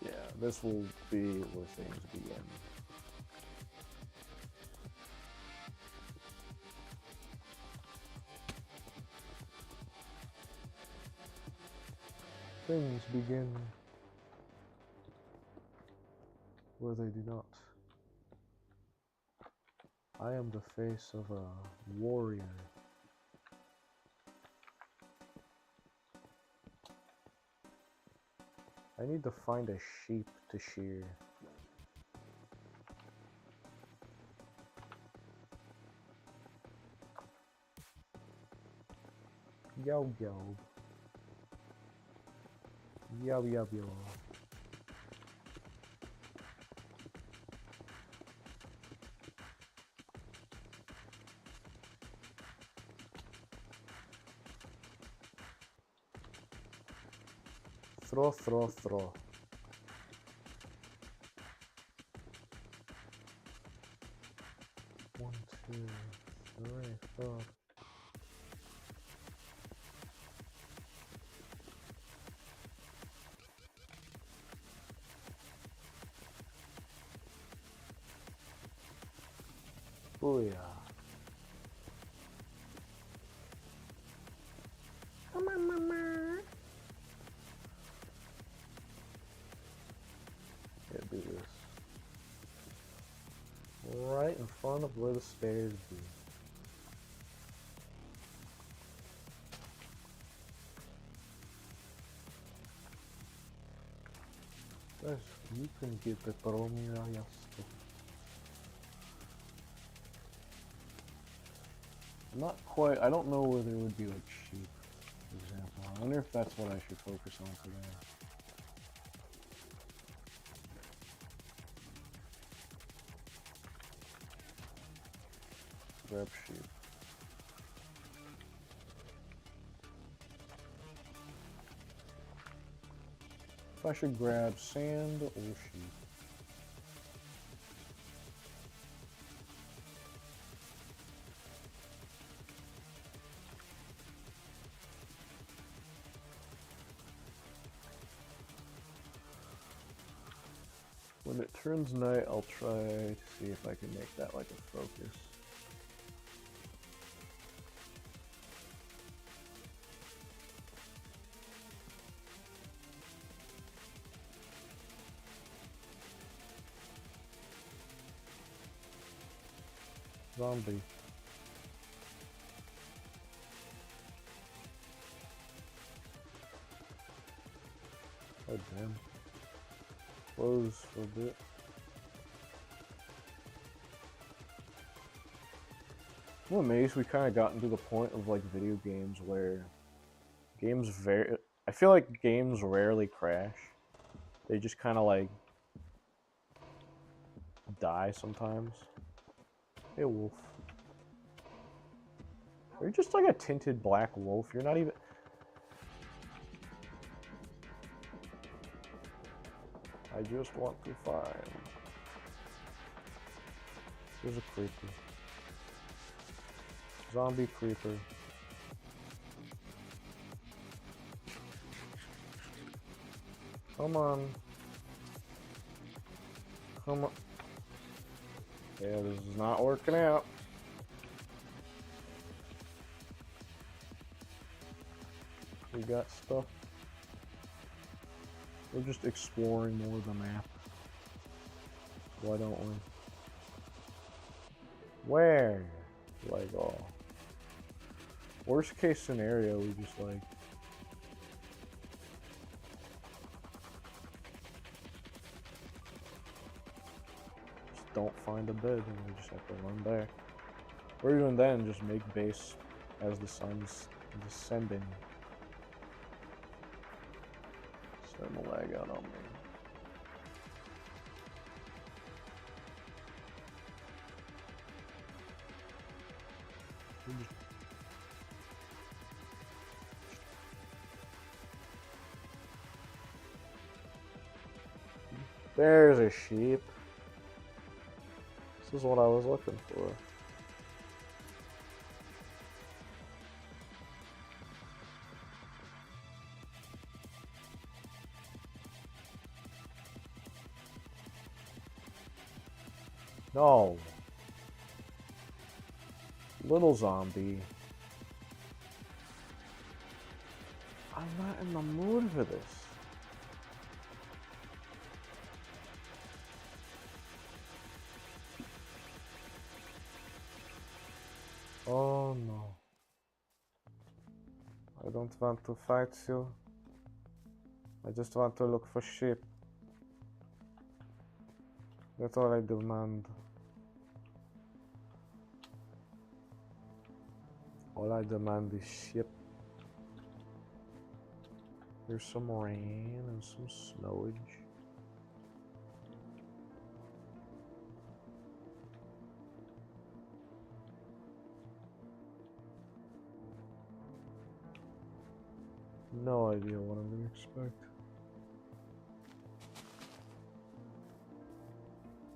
Yeah, this will be where things begin. Things begin where they do not. I am the face of a warrior I need to find a sheep to shear. Yo yo. Yo yo yo. Throw, throw, throw. One, two, three, four. Booyah. Come on, mama. Yeah, do this. Right in front of where the stairs be. Guys, you can get the Promira Yasto. Not quite, I don't know where there would be like sheep, for example. I wonder if that's what I should focus on today. Grab sheep. If I should grab sand or sheep. When it turns night, I'll try to see if I can make that like a focus. Zombie. Oh damn. Close for a bit. I'm amazed we kind of gotten to the point of like video games where I feel like games rarely crash. They just kind of like die sometimes. Hey wolf. You're just like a tinted black wolf. You're not even... I just want to find... There's a creeper. Zombie creeper. Come on. Come on. Yeah, this is not working out. We got stuff. We're just exploring more of the map. Why don't we? Where? Like, oh. Worst case scenario, we just like... Just don't find a bed and we just have to run back. Or even then, just make base as the sun's descending. Starting to lag out on me. There's a sheep. This is what I was looking for. No. Little zombie. I'm not in the mood for this. Oh no. I don't want to fight you. I I just want to look for ship. That's all I demand. All I demand is ship. There's some rain and some snowage. No idea what I'm gonna expect.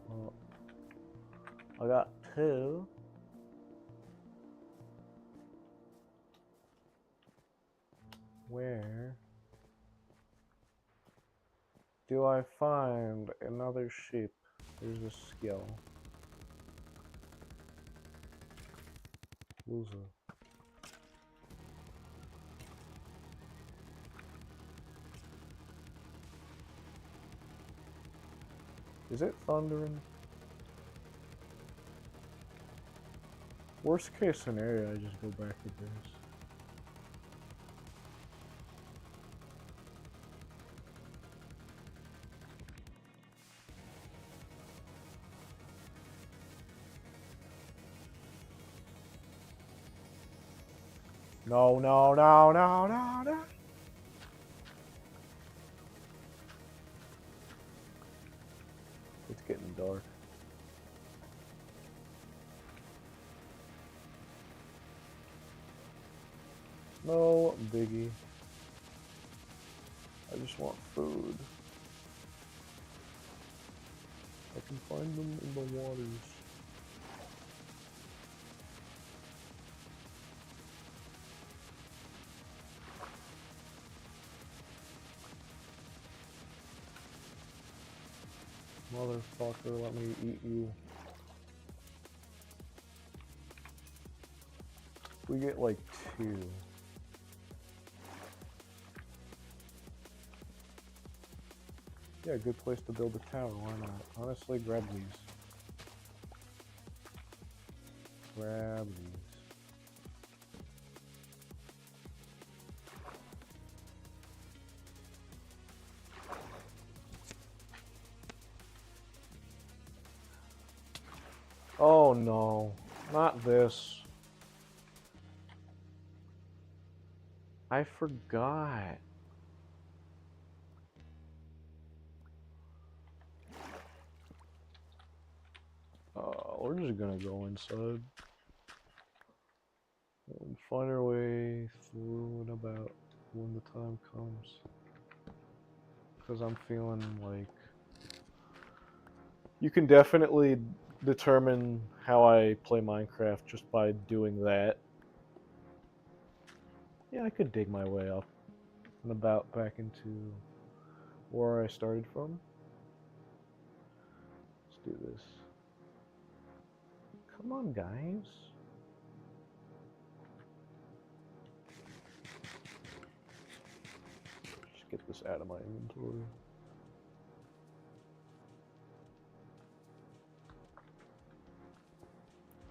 Well, I got 2. Where do I find another sheep? There's a skill. Loser. Is it thundering? Worst case scenario, I just go back to this. No, no, no, no, no, no. It's getting dark. No, Biggie. I just want food. I can find them in the waters. Motherfucker, let me eat you. We get like 2. Yeah, good place to build a tower, why not? Honestly, grab these. Grab these. Oh no, not this. I forgot. We're just gonna go inside and find our way through and about when the time comes. Because I'm feeling like you can definitely determine how I play Minecraft just by doing that. Yeah, I could dig my way up and about back into where I started from. Let's do this. Come on, guys. Just get this out of my inventory.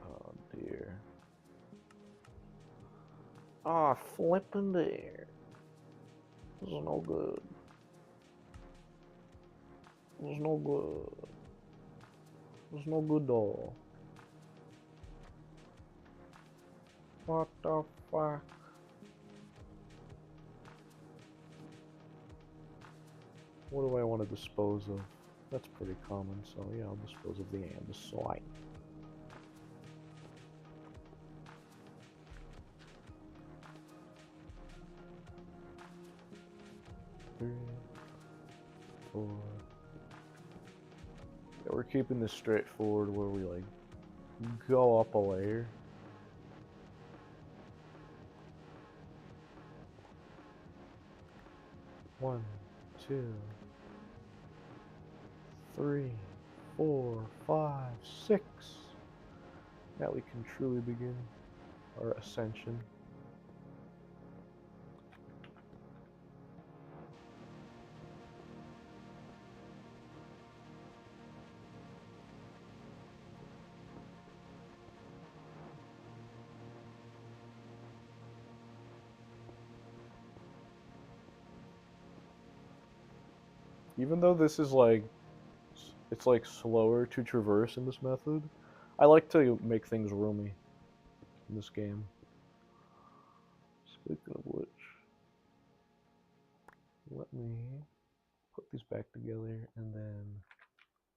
Oh dear. Ah, flipping there. This is no good. This is no good. This is no good though. What the fuck? What do I want to dispose of? That's pretty common, so yeah, I'll dispose of the andesite. Three, 4. Yeah, we're keeping this straightforward where we like go up a layer. One, 2, 3, 4, 5, 6. Now we can truly begin our ascension. Even though this is like, it's like slower to traverse in this method, I like to make things roomy in this game. Speaking of which, let me put these back together, and then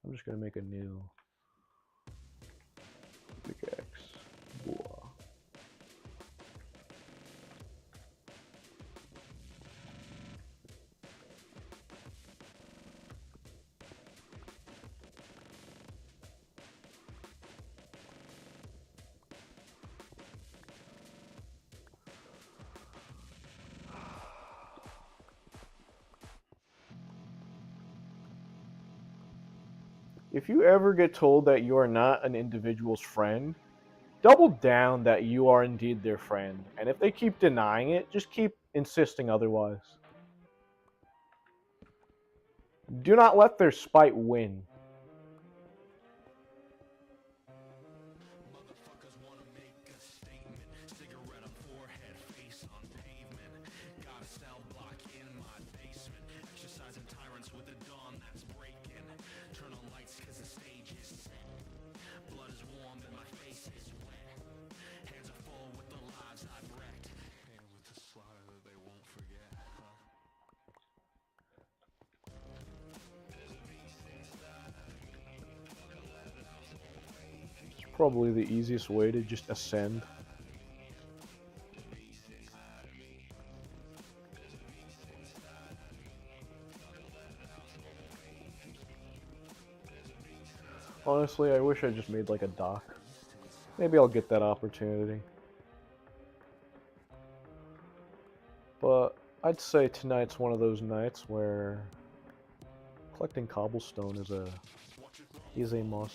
I'm just gonna make a new pickaxe. Blah. If you ever get told that you are not an individual's friend, double down that you are indeed their friend. And if they keep denying it, just keep insisting otherwise. Do not let their spite win. Probably the easiest way to just ascend. Honestly, I wish I just made like a dock. Maybe I'll get that opportunity. But I'd say tonight's one of those nights where collecting cobblestone is a must.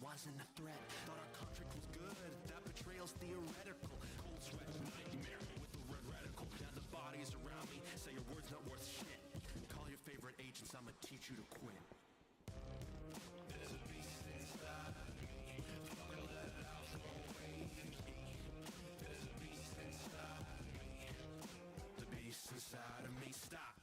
Wasn't a threat. Thought our contract was good. That betrayal's theoretical. Cold sweat, nightmare with the red radical. Now the bodies around me say your word's not worth shit. Call your favorite agents, I'ma teach you to quit. There's a beast inside of me. Fucking let it out, throw away. There's a beast inside of me. The beast inside of me. Stop.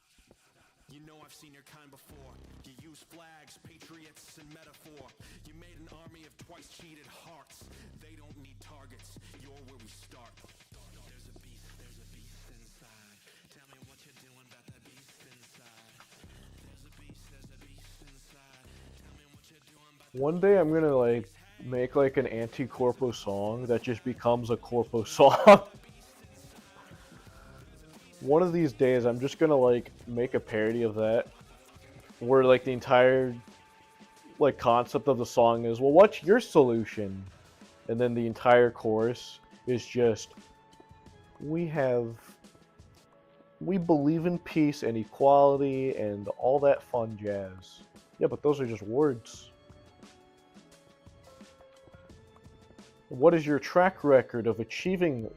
You know I've seen your kind before. You use flags, patriots, and metaphor. You made an army of twice cheated hearts. They don't need targets. You're where we start. There's a beast inside. Tell me what you're doing about that beast inside. There's a beast inside. Tell me what you're doing about that. One day I'm gonna like make like an anti-corpo song that just becomes a corpo song. One of these days I'm just gonna like make a parody of that, where like the entire like concept of the song is, well, what's your solution? And then the entire chorus is just, we believe in peace and equality and all that fun jazz. Yeah, but those are just words. What is your track record of achieving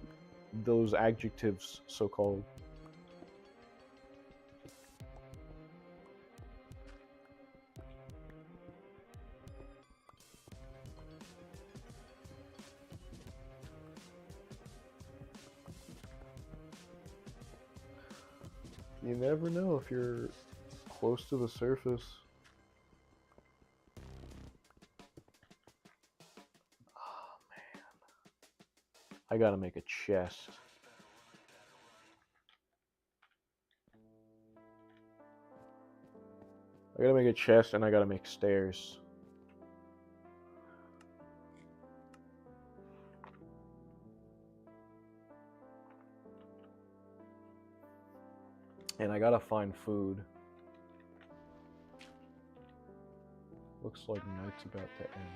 those adjectives, so-called? You never know if you're close to the surface. Oh, man. I gotta make a chest. I gotta make a chest and I gotta make stairs. And I gotta find food. Looks like night's about to end.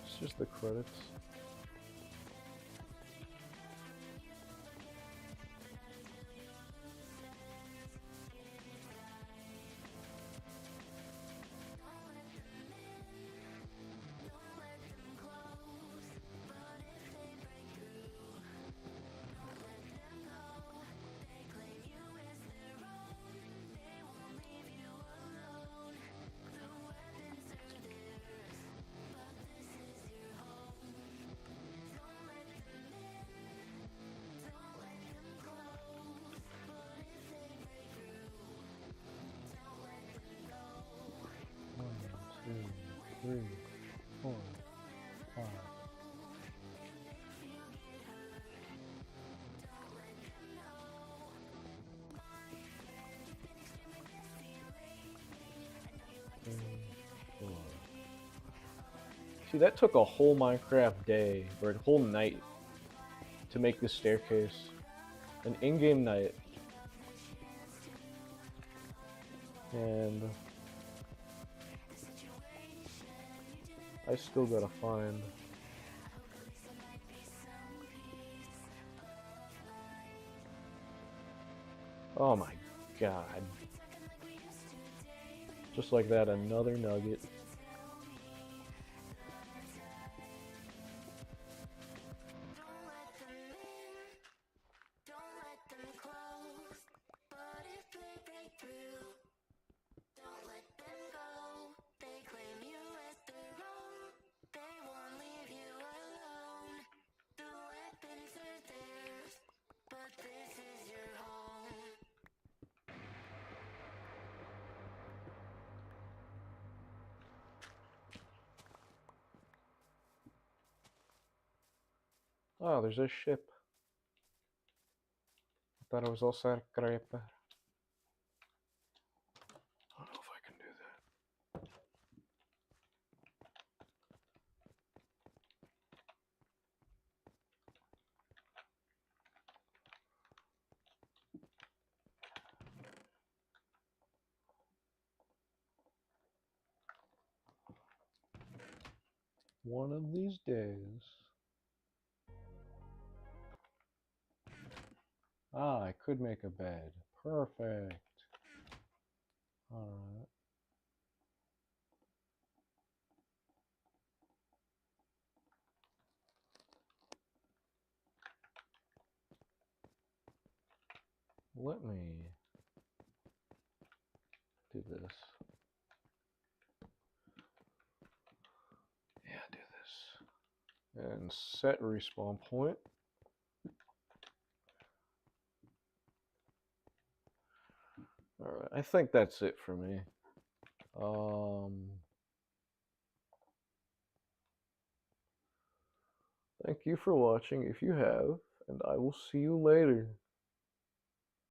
It's just the credits. See, that took a whole Minecraft day, or a whole night, to make this staircase. An in-game night. And I still gotta find. Oh my god. Just like that, another nugget. Oh, there's a ship. I thought it was all Sarkrep. I don't know if I can do that. One of these days. Ah, I could make a bed. Perfect. Alright. Let me do this. Yeah, do this. And set respawn point. Alright, I think that's it for me. Thank you for watching if you have, and I will see you later.